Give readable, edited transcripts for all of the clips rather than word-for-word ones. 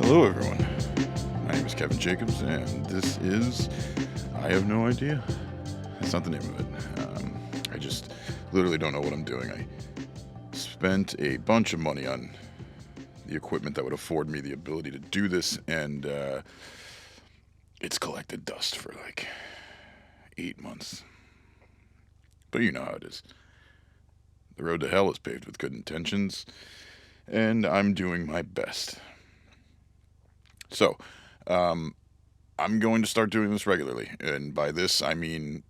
Hello, everyone. My name is Kevin Jacobs, and this is I Have No Idea. That's not the name of it. I just literally don't know what I'm doing. I spent a bunch of money on the equipment that would afford me the ability to do this, and it's collected dust for like 8 months. But you know how it is. The road to hell is paved with good intentions, and I'm doing my best. So, I'm going to start doing this regularly, and by this I mean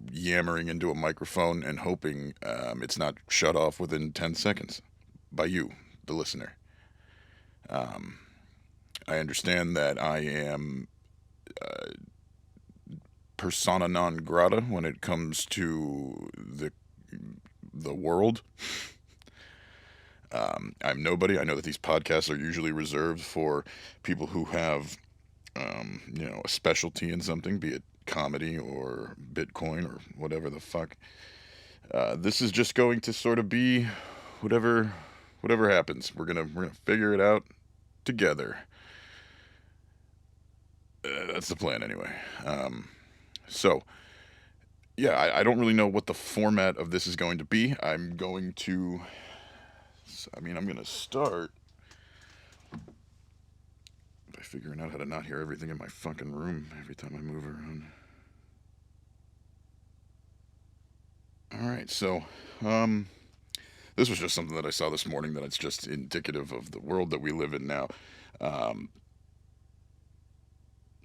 yammering into a microphone and hoping it's not shut off within 10 seconds by you, the listener. Um, I understand that I am persona non grata when it comes to the world. I'm nobody. I know that these podcasts are usually reserved for people who have, a specialty in something, be it comedy or Bitcoin or whatever the fuck. This is just going to sort of be whatever happens. We're gonna figure it out together. That's the plan anyway. So yeah, I don't really know what the format of this is going to be. I'm going to start by figuring out how to not hear everything in my fucking room every time I move around. Alright, so, this was just something that I saw this morning that it's just indicative of the world that we live in now. Um,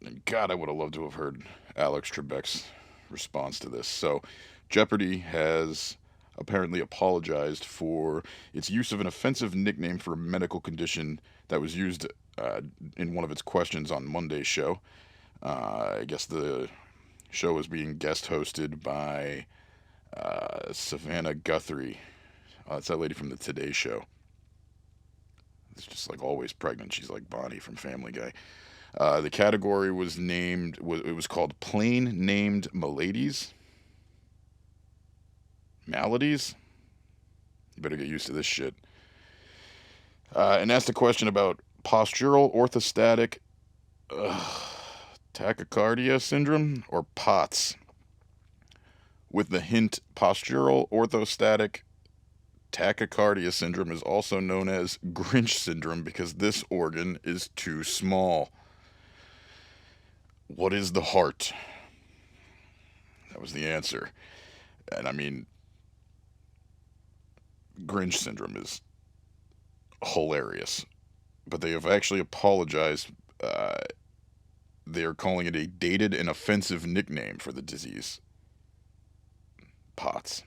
and God, I would have loved to have heard Alex Trebek's response to this. So, Jeopardy has apparently apologized for its use of an offensive nickname for a medical condition that was used in one of its questions on Monday's show. I guess the show was being guest hosted by Savannah Guthrie. It's that lady from the Today Show. It's just like always pregnant. She's like Bonnie from Family Guy. The category was named. It was called Plain Named Maladies. Maladies. You better get used to this shit. And asked a question about postural orthostatic tachycardia syndrome or POTS, with the hint postural orthostatic tachycardia syndrome is also known as Grinch syndrome because this organ is too small. What is the heart? That was the answer. And I mean, Grinch syndrome is hilarious. But they have actually apologized. They are calling it a dated and offensive nickname for the disease. POTS.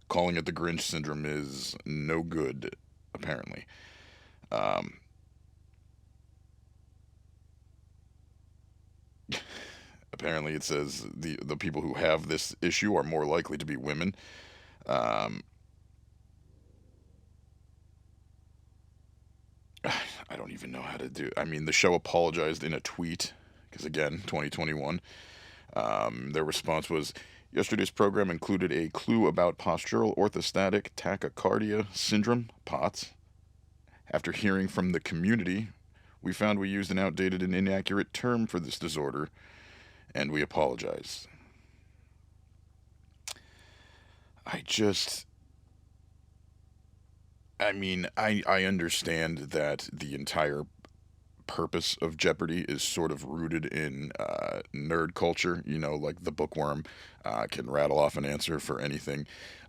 Calling it the Grinch syndrome is no good, apparently. Apparently, it says the people who have this issue are more likely to be women. Um, I don't even know how to do. I mean, the show apologized in a tweet because again, 2021. Their response was, yesterday's program included a clue about postural orthostatic tachycardia syndrome, POTS. After hearing from the community, we found we used an outdated and inaccurate term for this disorder, and we apologize. I understand that the entire purpose of Jeopardy is sort of rooted in nerd culture, like the bookworm can rattle off an answer for anything.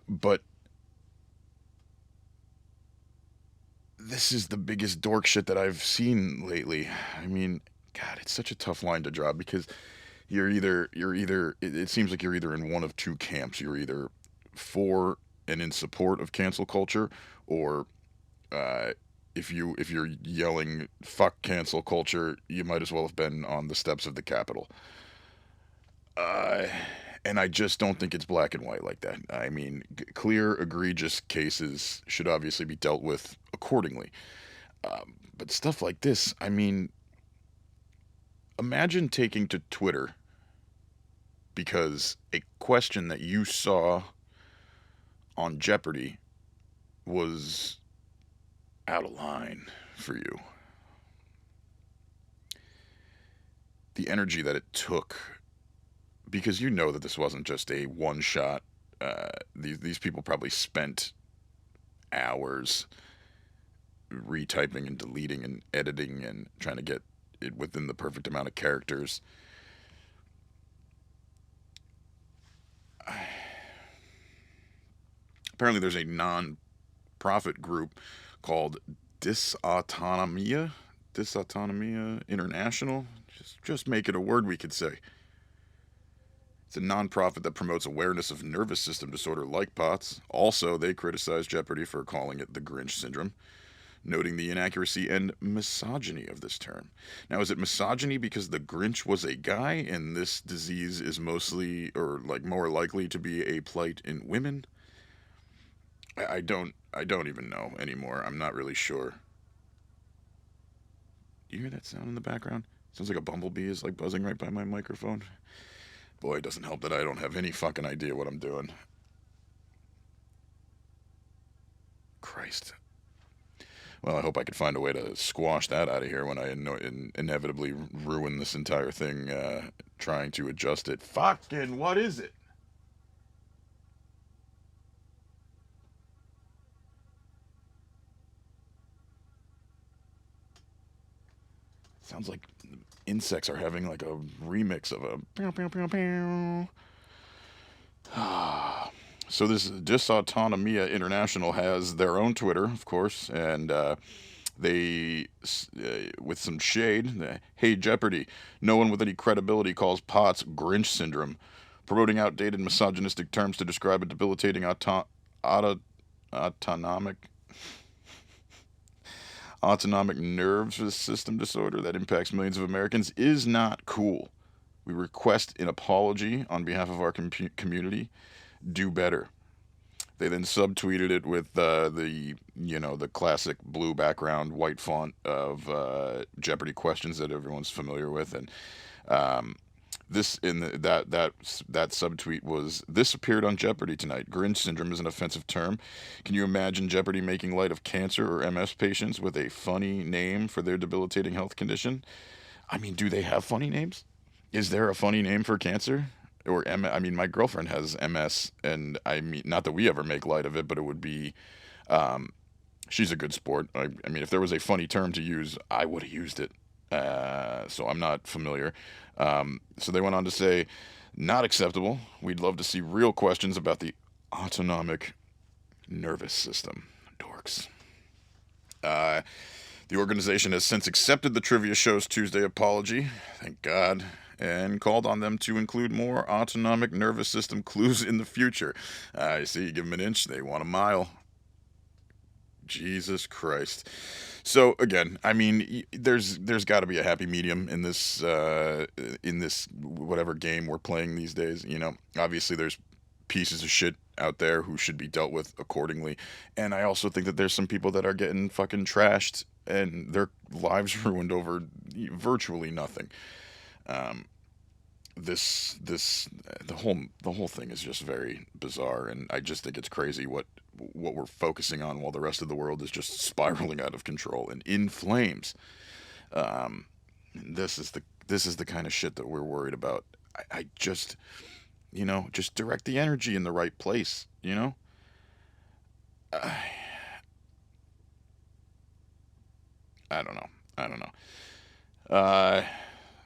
But this is the biggest dork shit that I've seen lately. I mean, God, it's such a tough line to draw because it seems like you're either in one of two camps. You're either for and in support of cancel culture, or uh, if you're yelling "fuck cancel culture," you might as well have been on the steps of the Capitol. Uh, and I just don't think it's black and white like that. I mean, clear, egregious cases should obviously be dealt with accordingly. But stuff like this, I mean, imagine taking to Twitter because a question that you saw on Jeopardy was out of line for you. the energy that it took, because you know that this wasn't just a one shot. These people probably spent hours retyping and deleting and editing and trying to get it within the perfect amount of characters. Apparently, there's a non-profit group called Dysautonomia, Dysautonomia International. Just make it a word we could say. It's a nonprofit that promotes awareness of nervous system disorder like POTS. Also, they criticize Jeopardy for calling it the Grinch syndrome, noting the inaccuracy and misogyny of this term. Now, is it misogyny because the Grinch was a guy and this disease is mostly, or like more likely to be a plight in women? I don't even know anymore. I'm not really sure. You hear that sound in the background? Sounds like a bumblebee is like buzzing right by my microphone. Boy, it doesn't help that I don't have any fucking idea what I'm doing. Christ. Well, I hope I could find a way to squash that out of here when I inevitably ruin this entire thing trying to adjust it. Fucking what is it? Sounds like insects are having like a remix of a pew pew pew pew. So this Dysautonomia International has their own Twitter, of course, and they, with some shade, hey Jeopardy, no one with any credibility calls POTS Grinch syndrome, promoting outdated misogynistic terms to describe a debilitating autonomic autonomic nervous system disorder that impacts millions of Americans is not cool. We request an apology on behalf of our community. Do better. They then subtweeted it with the classic blue background, white font of Jeopardy questions that everyone's familiar with, and this in the, that subtweet was, this appeared on Jeopardy tonight. Grinch syndrome is an offensive term. Can you imagine Jeopardy making light of cancer or MS patients with a funny name for their debilitating health condition? I mean, do they have funny names? Is there a funny name for cancer? Or I mean, my girlfriend has MS, and I mean, not that we ever make light of it, but it would be, she's a good sport. I mean, if there was a funny term to use, I would have used it. So I'm not familiar. So they went on to say, not acceptable. We'd love to see real questions about the autonomic nervous system. Dorks. The organization has since accepted the trivia show's Tuesday apology, thank God, and called on them to include more autonomic nervous system clues in the future. You see, you give them an inch, they want a mile. Jesus Christ. So again, I mean, there's got to be a happy medium in this whatever game we're playing these days. You know, obviously there's pieces of shit out there who should be dealt with accordingly, and I also think that there's some people that are getting fucking trashed and their lives ruined over virtually nothing. Um, this the whole thing is just very bizarre, and I just think it's crazy what we're focusing on while the rest of the world is just spiraling out of control and in flames. Um, this is the kind of shit that we're worried about. I just, just direct the energy in the right place. I, I don't know. I don't know.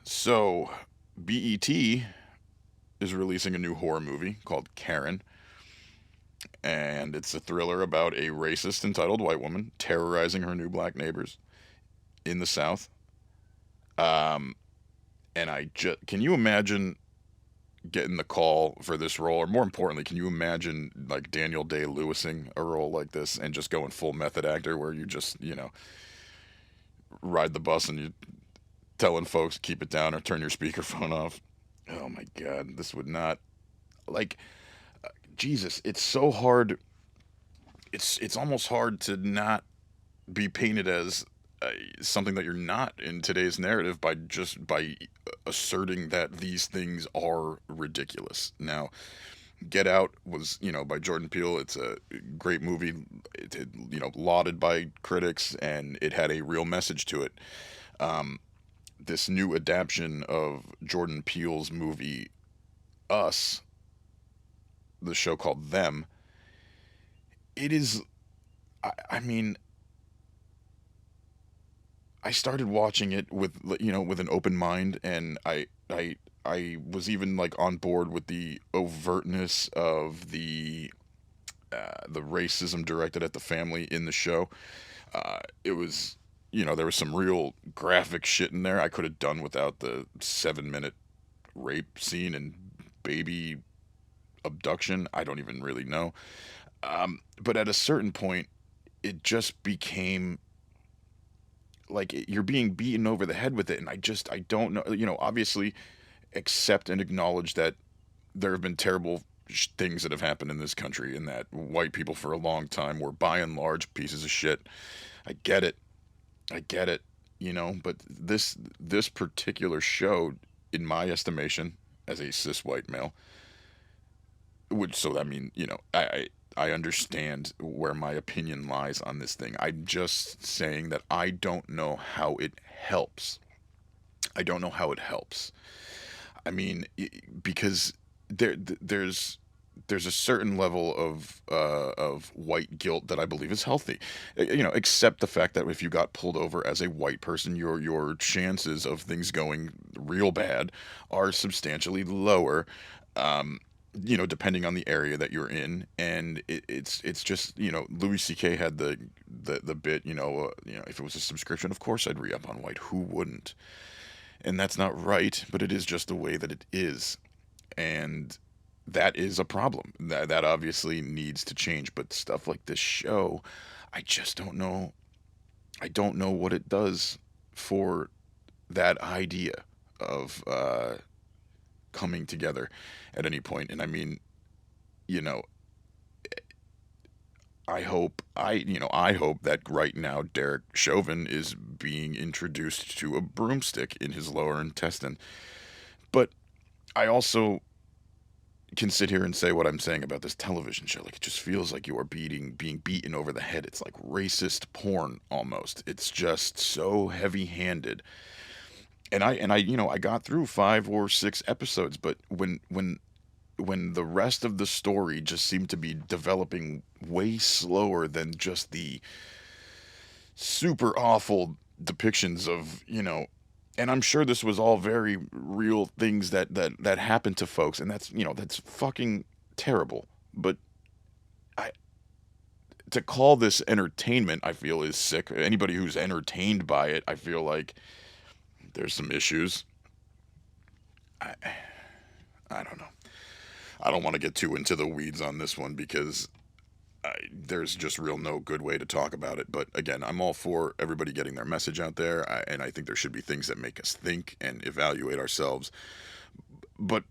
So BET is releasing a new horror movie called Karen, and it's a thriller about a racist entitled white woman terrorizing her new black neighbors in the South. Um, and can you imagine getting the call for this role, or more importantly, can you imagine like Daniel Day-Lewising a role like this and just going full method actor, where you just ride the bus and you telling folks keep it down or turn your speakerphone off? Oh my God, this would not like Jesus. It's so hard. It's almost hard to not be painted as something that you're not in today's narrative by asserting that these things are ridiculous. Now, Get Out was by Jordan Peele. It's a great movie. Lauded by critics, and it had a real message to it. Um, this new adaptation of Jordan Peele's movie Us, the show called Them. It is, I mean, I started watching it with with an open mind, and I was even like on board with the overtness of the racism directed at the family in the show. It was, there was some real graphic shit in there. I could have done without the 7 minute rape scene and baby abduction. I don't even really know. But at a certain point, it just became like you're being beaten over the head with it, and I don't know. Obviously, accept and acknowledge that there have been terrible things that have happened in this country, and that white people for a long time were by and large pieces of shit. I get it. I get it. But this particular show, in my estimation, as a cis white male, would so that mean I understand where my opinion lies on this thing. I'm just saying that I don't know how it helps. I don't know how it helps. I mean, because there's a certain level of white guilt that I believe is healthy. Except the fact that if you got pulled over as a white person, your chances of things going real bad are substantially lower. Um, depending on the area that you're in, and it's just Louis C.K. had the bit if it was a subscription, of course I'd re up on white. Who wouldn't? And that's not right, but it is just the way that it is, and that is a problem. That obviously needs to change. But stuff like this show, I just don't know. I don't know what it does for that idea of coming together at any point. And I mean, you know, I hope that right now Derek Chauvin is being introduced to a broomstick in his lower intestine. But I also can sit here and say what I'm saying about this television show. Like, it just feels like you are being beaten over the head. It's like racist porn almost. It's just so heavy-handed. And I I got through 5 or 6 episodes, but when the rest of the story just seemed to be developing way slower than just the super awful depictions of, and I'm sure this was all very real things that happened to folks, and that's fucking terrible. But I to call this entertainment, I feel is sick. Anybody who's entertained by it, I feel like there's some issues. I I don't know. I don't want to get too into the weeds on this one because there's just real no good way to talk about it. But again, I'm all for everybody getting their message out there, and I think there should be things that make us think and evaluate ourselves. But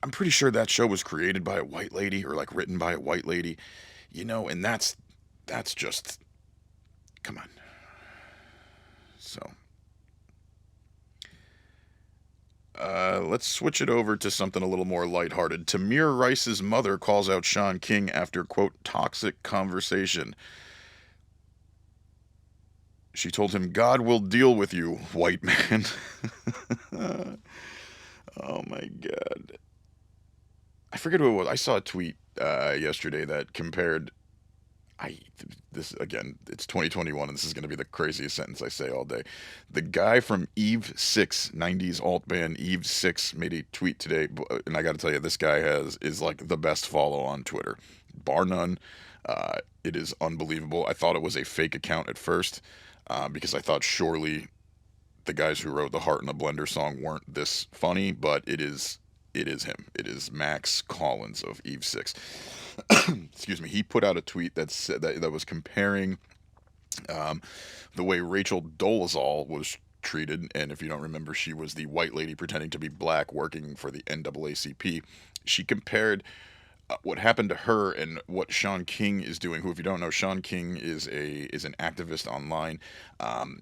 I'm pretty sure that show was created by a white lady or like written by a white lady, and that's just come on. So let's switch it over to something a little more lighthearted. Tamir Rice's mother calls out Sean King after, quote, toxic conversation. She told him, God will deal with you, white man. Oh my God. I forget who it was. I saw a tweet yesterday that compared. I this again. It's 2021, and this is going to be the craziest sentence I say all day. The guy from Eve Six, '90s alt band Eve Six, made a tweet today, and I got to tell you, this guy is like the best follow on Twitter, bar none. It is unbelievable. I thought it was a fake account at first, because I thought surely the guys who wrote the Heart in a Blender song weren't this funny, but it is. It is him. It is Max Collins of Eve Six. Excuse me. He put out a tweet that said that was comparing um, the way Rachel Dolezal was treated, and if you don't remember, she was the white lady pretending to be black working for the NAACP. She compared what happened to her and what Sean King is doing. Who, if you don't know, Sean King is an activist online.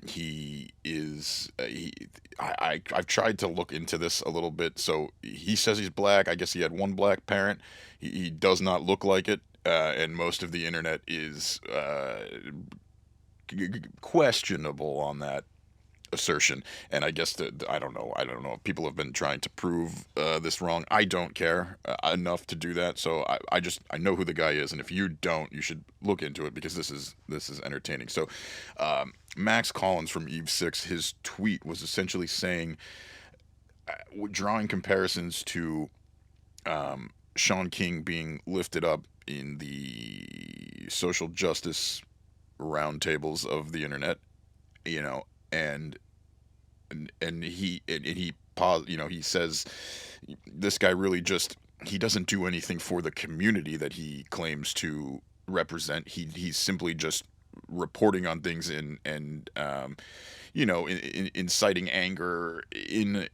He is I've tried to look into this a little bit. So he says he's black. I guess he had one black parent. He does not look like it, and most of the internet is questionable on that. assertion. And I guess I don't know. I don't know if people have been trying to prove this wrong. I don't care enough to do that. So I know who the guy is, and if you don't, you should look into it because this is entertaining. So Max Collins from Eve Six, his tweet was essentially saying, drawing comparisons to Sean King being lifted up in the social justice roundtables of the internet, you know, and he says this guy really just he doesn't do anything for the community that he claims to represent. He's simply just reporting on things inciting anger in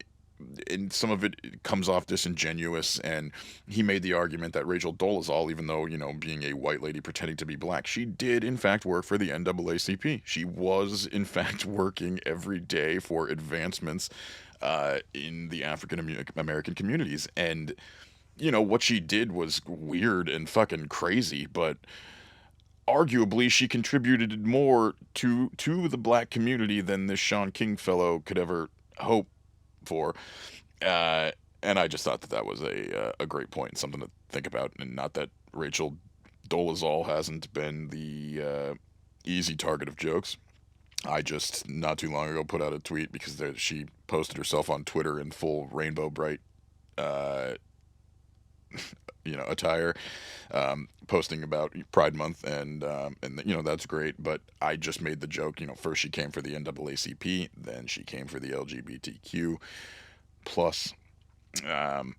some of it comes off disingenuous. And he made the argument that Rachel Dolezal, even though being a white lady pretending to be black, she did in fact work for the NAACP. She was in fact working every day for advancements in the African American communities. And what she did was weird and fucking crazy, but arguably she contributed more to the black community than this Sean King fellow could ever hope for. Uh, and I just thought that was a great point, something to think about. And not that Rachel Dolezal hasn't been the easy target of jokes. I just not too long ago put out a tweet because she posted herself on Twitter in full Rainbow Bright uh, attire, posting about Pride Month, and that's great. But I just made the joke. First she came for the NAACP, then she came for the LGBTQ plus. Um,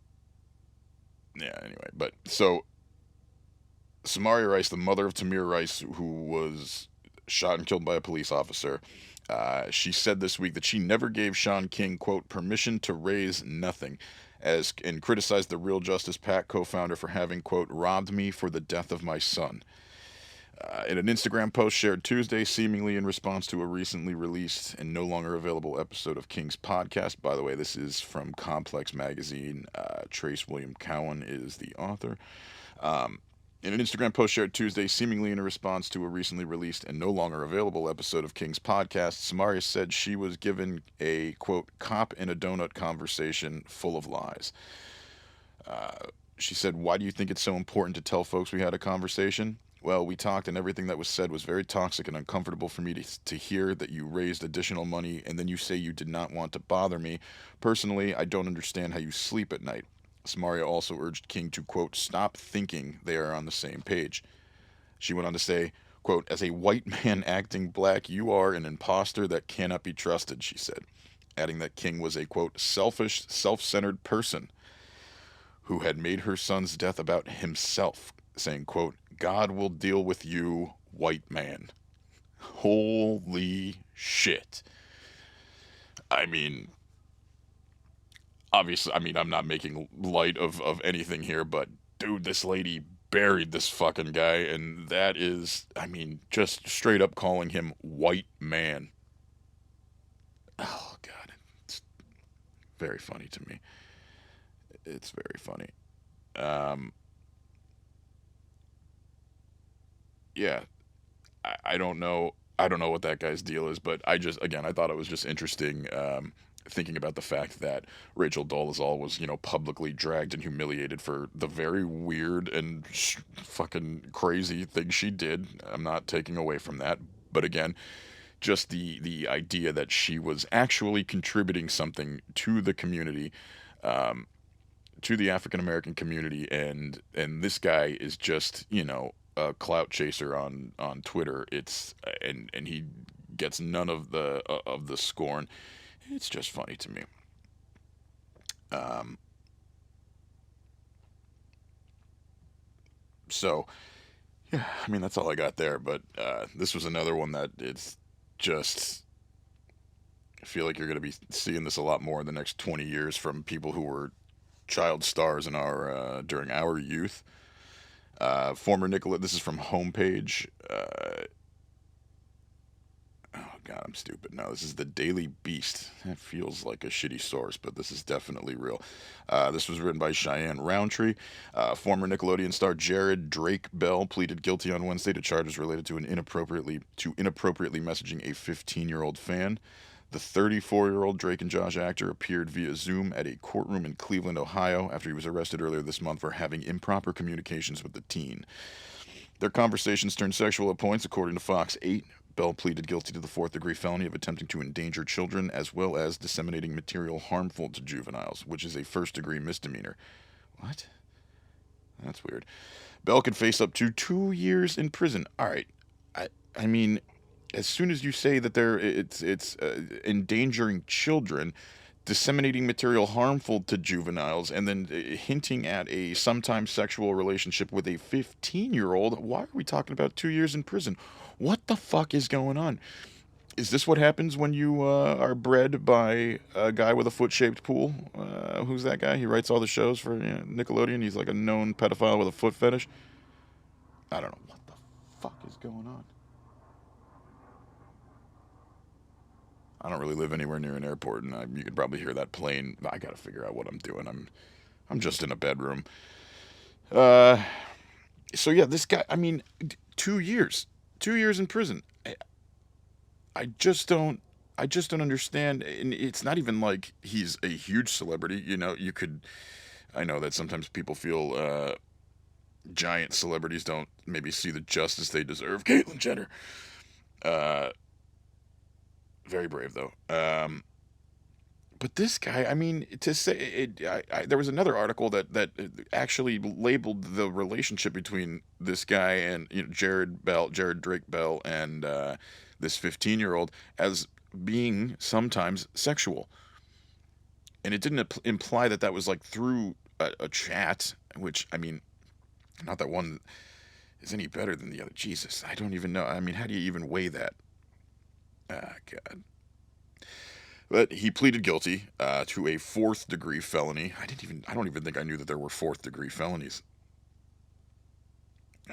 yeah. Anyway, but so Samaria Rice, the mother of Tamir Rice, who was shot and killed by a police officer. She said this week that she never gave Sean King, quote, permission to raise nothing, and criticized the Real Justice PAC co-founder for having, quote, robbed me for the death of my son. In an Instagram post shared Tuesday, seemingly in response to a recently released and no longer available episode of King's podcast. By the way, this is from Complex Magazine. Trace William Cowan is the author. In an Instagram post shared Tuesday, seemingly in a response to a recently released and no longer available episode of King's podcast, Samaria said she was given a, quote, cop in a donut conversation full of lies. She said, why do you think it's so important to tell folks we had a conversation? Well, we talked, and everything that was said was very toxic and uncomfortable for me to hear that you raised additional money, and then you say you did not want to bother me. Personally, I don't understand how you sleep at night. Samaria also urged King to, quote, stop thinking they are on the same page. She went on to say, quote, as a white man acting black, you are an imposter that cannot be trusted, she said, adding that King was a, quote, selfish, self-centered person who had made her son's death about himself, saying, quote, God will deal with you, white man. Holy shit. I mean, obviously, I'm not making light of anything here, but dude, this lady buried this fucking guy, and that is, just straight up calling him white man. Oh, God. It's very funny to me. It's very funny. Um, yeah, I don't know. I don't know what that guy's deal is, but I thought it was just interesting, thinking about the fact that Rachel Dolezal was, publicly dragged and humiliated for the very weird and fucking crazy thing she did. I'm not taking away from that, but again, just the idea that she was actually contributing something to the community, um, to the African American community, and this guy is just a clout chaser on Twitter. It's and he gets none of the scorn. It's just funny to me. Um, so yeah, that's all I got there. But this was another one that it's just. I feel like you're going to be seeing this a lot more in the next 20 years from people who were child stars in our during our youth. Former Nicola. This is from Homepage. Oh God, I'm stupid. No, this is the Daily Beast. That feels like a shitty source, but this is definitely real. This was written by Cheyenne Roundtree. Former Nickelodeon star Jared Drake Bell pleaded guilty on Wednesday to charges related to inappropriately messaging a 15-year-old fan. The 34-year-old Drake and Josh actor appeared via Zoom at a courtroom in Cleveland, Ohio, after he was arrested earlier this month for having improper communications with the teen. Their conversations turned sexual at points, according to Fox 8. Bell pleaded guilty to the fourth-degree felony of attempting to endanger children, as well as disseminating material harmful to juveniles, which is a first-degree misdemeanor. What? That's weird. Bell could face up to 2 years in prison. All right. I mean, as soon as you say that it's endangering children, disseminating material harmful to juveniles, and then hinting at a sometimes sexual relationship with a 15-year-old, why are we talking about 2 years in prison? What the fuck is going on? Is this what happens when you are bred by a guy with a foot-shaped pool? Who's that guy? He writes all the shows for Nickelodeon. He's like a known pedophile with a foot fetish. I don't know. What the fuck is going on? I don't really live anywhere near an airport, and you could probably hear that plane. I gotta figure out what I'm doing. I'm just in a bedroom. Uh, so yeah, this guy. I mean, 2 years, 2 years in prison. I just don't. I just don't understand. And it's not even like he's a huge celebrity. You know, you could. I know that sometimes people feel giant celebrities don't maybe see the justice they deserve. Caitlyn Jenner. Uh, Very brave though. But this guy, I mean, to say there was another article that actually labeled the relationship between this guy and Jared Drake Bell, and this 15-year-old as being sometimes sexual, and it didn't imply that was like through a chat, which I mean, not that one is any better than the other. Jesus, I don't even know. I mean, how do you even weigh that? Ah, God. But he pleaded guilty to a fourth-degree felony. I don't even think I knew that there were fourth-degree felonies.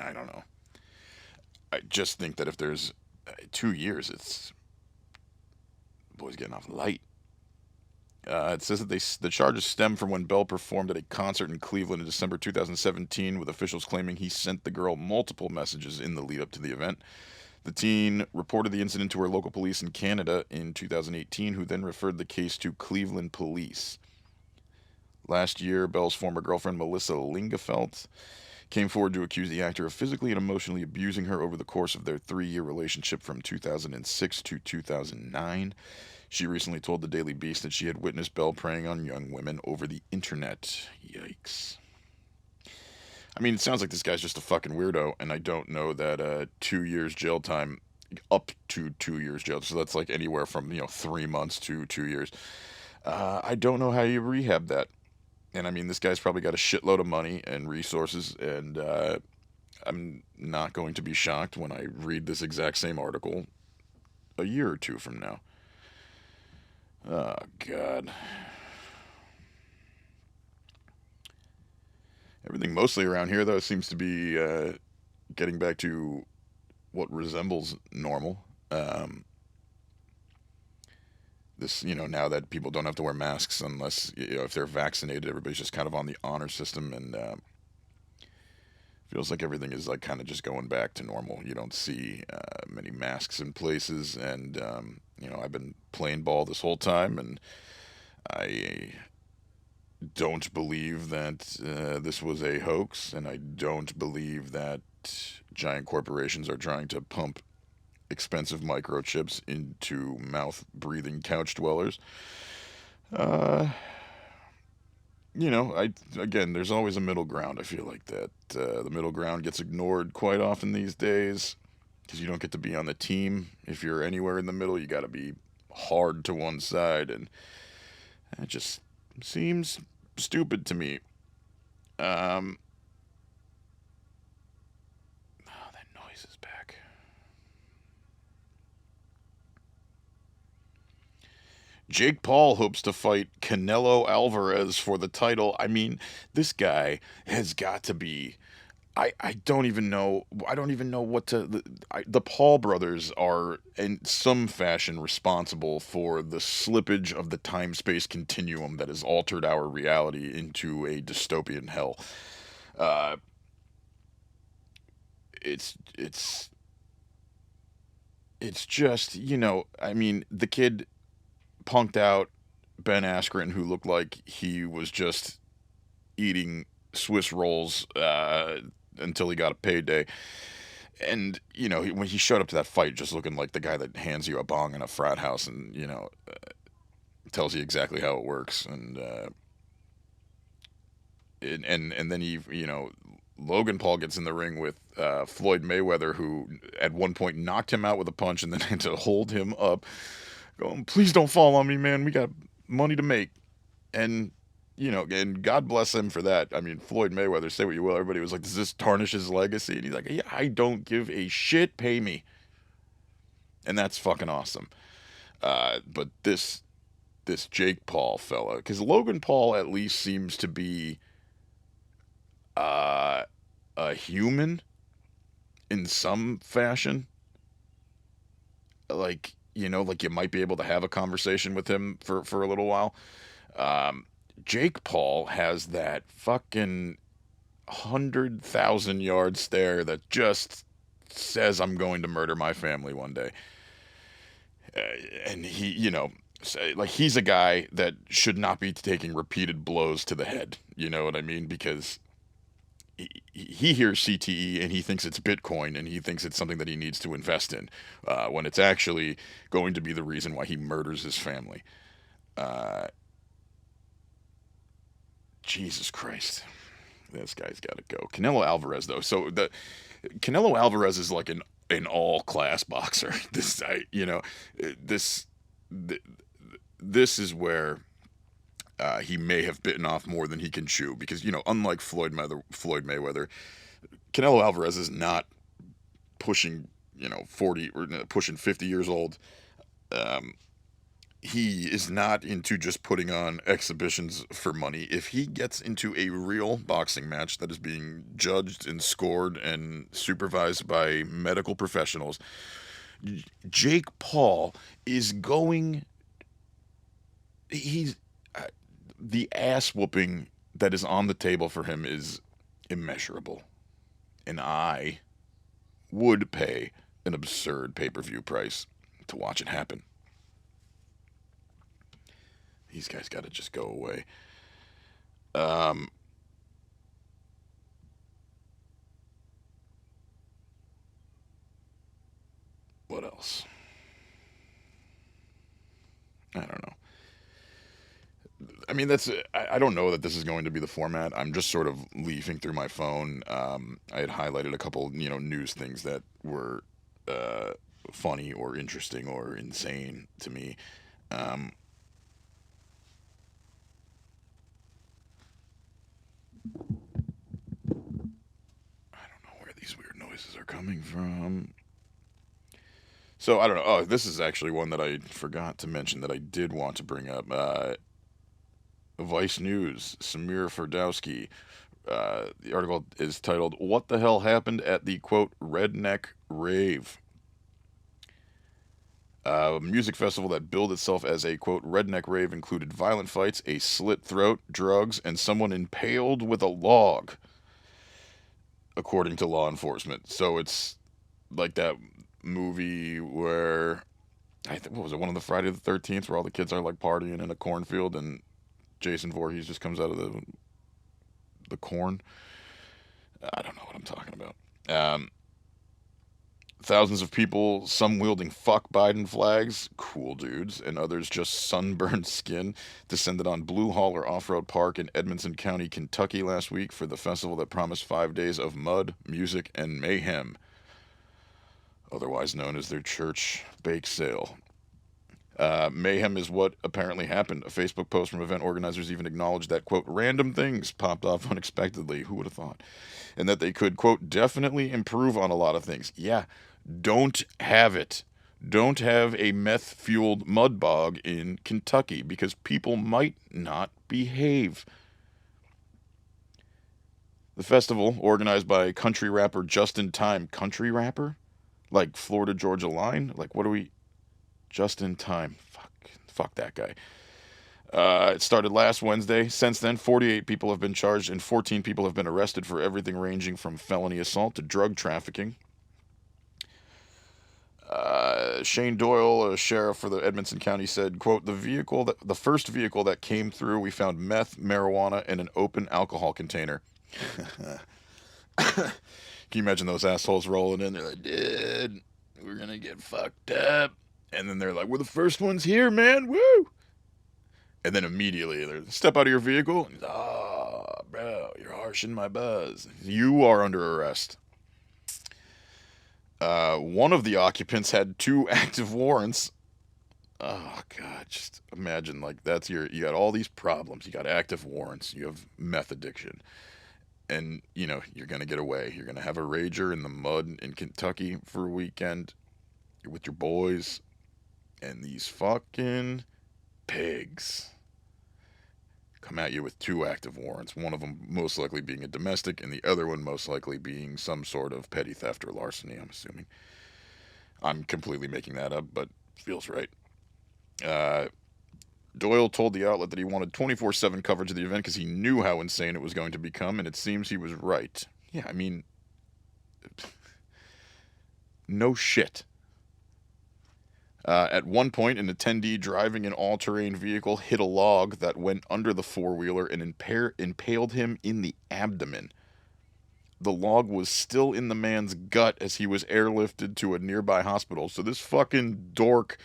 I don't know. I just think that if there's 2 years, it's boy's getting off light. It says that the charges stem from when Bell performed at a concert in Cleveland in December 2017, with officials claiming he sent the girl multiple messages in the lead up to the event. The teen reported the incident to her local police in Canada in 2018, who then referred the case to Cleveland police. Last year, Bell's former girlfriend, Melissa Lingefelt, came forward to accuse the actor of physically and emotionally abusing her over the course of their 3-year relationship from 2006 to 2009. She recently told the Daily Beast that she had witnessed Bell preying on young women over the internet. Yikes. I mean, it sounds like this guy's just a fucking weirdo, and I don't know that 2 years jail time, up to 2 years jail, so that's like anywhere from 3 months to 2 years. I don't know how you rehab that, and I mean, this guy's probably got a shitload of money and resources, and I'm not going to be shocked when I read this exact same article a year or two from now. Oh God. Everything mostly around here, though, seems to be getting back to what resembles normal. Now that people don't have to wear masks unless, if they're vaccinated, everybody's just kind of on the honor system, and feels like everything is like kind of just going back to normal. You don't see many masks in places, and I've been playing ball this whole time, and I don't believe that this was a hoax, and I don't believe that giant corporations are trying to pump expensive microchips into mouth-breathing couch dwellers. Again, there's always a middle ground. I feel like that the middle ground gets ignored quite often these days, because you don't get to be on the team. If you're anywhere in the middle, you got to be hard to one side, and it just seems stupid to me. Oh, that noise is back. Jake Paul hopes to fight Canelo Alvarez for the title. I mean, this guy has got to be. I don't even know. I don't even know what to. The Paul brothers are, in some fashion, responsible for the slippage of the time-space continuum that has altered our reality into a dystopian hell. Uh, it's just, I mean, the kid punked out Ben Askren, who looked like he was just eating Swiss rolls until he got a payday. And, when he showed up to that fight just looking like the guy that hands you a bong in a frat house and, tells you exactly how it works. And then Logan Paul gets in the ring with Floyd Mayweather, who at one point knocked him out with a punch and then had to hold him up, going, "Please don't fall on me, man. We got money to make." And and God bless him for that. I mean, Floyd Mayweather, say what you will, everybody was like, "Does this tarnish his legacy?" And he's like, "Yeah, I don't give a shit. Pay me." And that's fucking awesome. But this Jake Paul fella, because Logan Paul at least seems to be uh, a human in some fashion. Like, like you might be able to have a conversation with him for a little while. Um, Jake Paul has that fucking 100,000 yard stare that just says, "I'm going to murder my family one day." Uh, and he, like he's a guy that should not be taking repeated blows to the head. You know what I mean? Because he hears CTE and he thinks it's Bitcoin and he thinks it's something that he needs to invest in, when it's actually going to be the reason why he murders his family. Uh, Jesus Christ, this guy's got to go. Canelo Alvarez, though, so the Canelo Alvarez is like an all class boxer. This th- this is where he may have bitten off more than he can chew, because unlike Floyd Mayweather, Canelo Alvarez is not pushing 40 or pushing 50 years old. Um, he is not into just putting on exhibitions for money. If he gets into a real boxing match that is being judged and scored and supervised by medical professionals, Jake Paul is going. He's the ass whooping that is on the table for him is immeasurable, and I would pay an absurd pay-per-view price to watch it happen. These guys got to just go away. Um, what else? I don't know. I mean, I don't know that this is going to be the format. I'm just sort of leafing through my phone. I had highlighted a couple, news things that were uh, funny or interesting or insane to me. Um, I don't know where these weird noises are coming from. So I don't know. Oh, this is actually one that I forgot to mention that I did want to bring up. Vice News, Samir Ferdowski. The article is titled, "What the Hell Happened at the, quote, Redneck Rave?" A music festival that billed itself as a, quote, redneck rave included violent fights, a slit throat, drugs, and someone impaled with a log, according to law enforcement. So it's like that movie where, what was it, one of the Friday the 13th, where all the kids are like partying in a cornfield and Jason Voorhees just comes out of the corn. I don't know what I'm talking about. Thousands of people, some wielding "fuck Biden" flags, cool dudes, and others just sunburned skin, descended on Blue Hauler Off-Road Park in Edmonson County, Kentucky last week for the festival that promised 5 days of mud, music, and mayhem, otherwise known as their church bake sale. Mayhem is what apparently happened. A Facebook post from event organizers even acknowledged that, quote, random things popped off unexpectedly. Who would have thought? And that they could, quote, definitely improve on a lot of things. Yeah, don't have it. Don't have a meth fueled mud bog in Kentucky because people might not behave. The festival, organized by country rapper Just in Time. Country rapper? Like Florida Georgia Line? Like, what are we. Just in Time. Fuck that guy. It started last Wednesday. Since then, 48 people have been charged and 14 people have been arrested for everything ranging from felony assault to drug trafficking. Shane Doyle, a sheriff for the Edmonson County, said, quote, the first vehicle that came through, we found meth, marijuana, and an open alcohol container. Can you imagine those assholes rolling in? They're like, dude, we're gonna get fucked up. And then they're like, we're the first ones here, man, woo! And then immediately, they're, step out of your vehicle. Oh, bro, you're harshing my buzz. You are under arrest. One of the occupants had 2 active warrants. Oh, God, just imagine, like, you got all these problems. You got active warrants. You have meth addiction. And, you're going to get away. You're going to have a rager in the mud in Kentucky for a weekend. You're with your boys. And these fucking pigs come at you with 2 active warrants. One of them most likely being a domestic, and the other one most likely being some sort of petty theft or larceny, I'm assuming. I'm completely making that up, but feels right. Doyle told the outlet that he wanted 24/7 coverage of the event because he knew how insane it was going to become, and it seems he was right. Yeah, I mean, no shit. At one point, an attendee driving an all-terrain vehicle hit a log that went under the four-wheeler and impaled him in the abdomen. The log was still in the man's gut as he was airlifted to a nearby hospital. So this fucking dork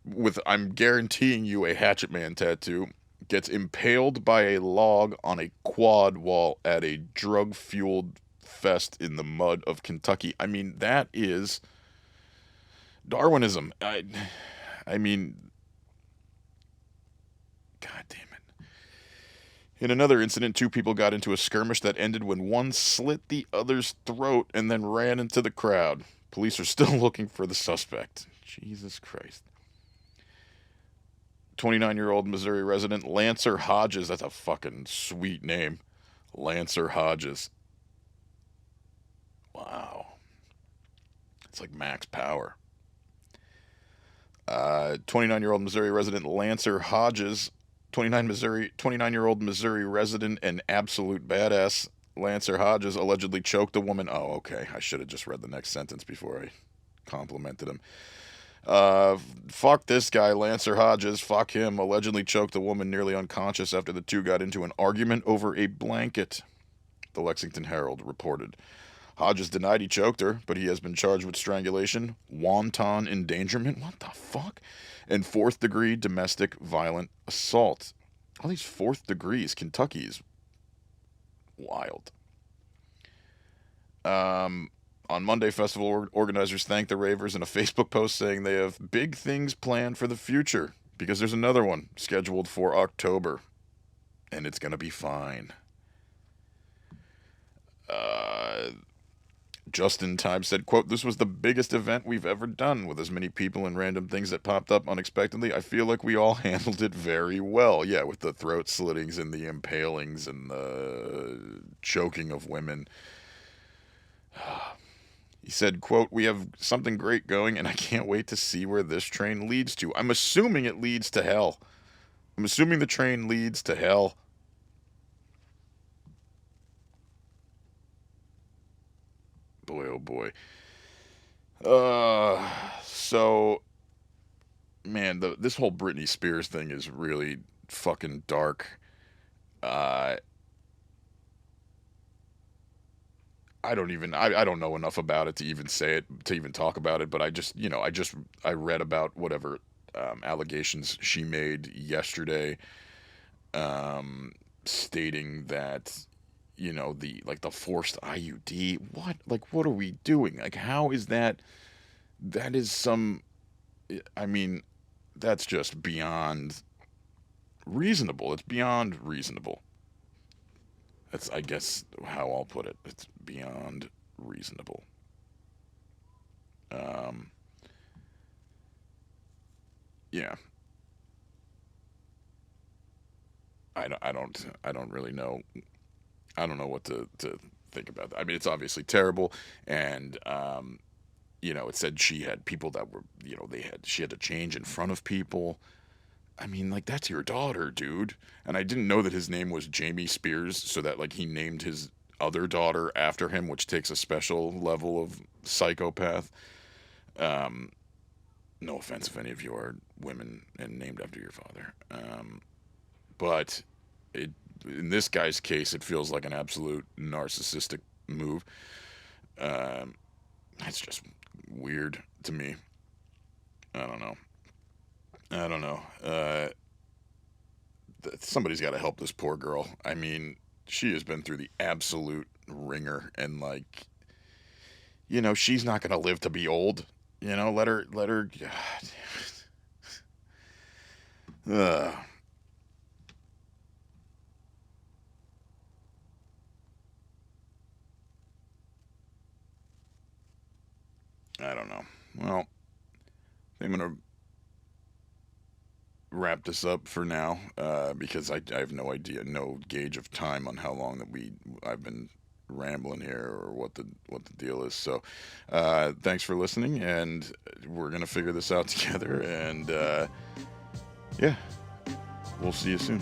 with, I'm guaranteeing you, a Hatchet Man tattoo, gets impaled by a log on a quad while at a drug-fueled fest in the mud of Kentucky. I mean, that is Darwinism. I mean, God damn it. In another incident, 2 people got into a skirmish that ended when one slit the other's throat and then ran into the crowd. Police are still looking for the suspect. Jesus Christ. 29-year-old Missouri resident Lancer Hodges. That's a fucking sweet name. Lancer Hodges. Wow. It's like Max Power. 29-year-old Missouri resident Lancer Hodges, 29-year-old Missouri resident and absolute badass Lancer Hodges allegedly choked a woman. Oh, okay. I should have just read the next sentence before I complimented him. Fuck this guy, Lancer Hodges. Fuck him. Allegedly choked a woman nearly unconscious after the two got into an argument over a blanket, the Lexington Herald reported. Hodges denied he choked her, but he has been charged with strangulation, wanton endangerment, what the fuck, and 4th-degree domestic violent assault. All these 4th degrees. Kentucky's wild. On Monday, festival organizers thanked the ravers in a Facebook post saying they have big things planned for the future because there's another one scheduled for October, and it's going to be fine. Justin Time said, quote, "This was the biggest event we've ever done with as many people and random things that popped up unexpectedly. I feel like we all handled it very well." Yeah, with the throat slittings and the impalings and the choking of women. He said, quote, "We have something great going and I can't wait to see where this train leads to." I'm assuming it leads to hell. I'm assuming the train leads to hell. Boy, oh boy. So, man, this whole Britney Spears thing is really fucking dark. I don't know enough about it to even say it, to even talk about it, but I read about whatever allegations she made yesterday, stating that, the forced IUD, what are we doing? Like, how is that is I mean, that's just beyond reasonable. It's beyond reasonable. That's, I guess, how I'll put it. It's beyond reasonable. Yeah. I don't really know. I don't know what to think about that. I mean, it's obviously terrible, and it said she had people that were, she had to change in front of people. I mean, like, that's your daughter, dude. And I didn't know that his name was Jamie Spears, so that, like, he named his other daughter after him, which takes a special level of psychopath. No offense if any of you are women and named after your father. But it, in this guy's case, it feels like an absolute narcissistic move. Um, it's just weird to me. I don't know. I don't know. Somebody's got to help this poor girl. I mean, she has been through the absolute ringer, and like, she's not gonna live to be old. Let her. God. Ugh. I don't know. Well, I'm gonna wrap this up for now because I have no idea, no gauge of time on how long that I've been rambling here or what the deal is. So, thanks for listening, and we're gonna figure this out together. And yeah, we'll see you soon.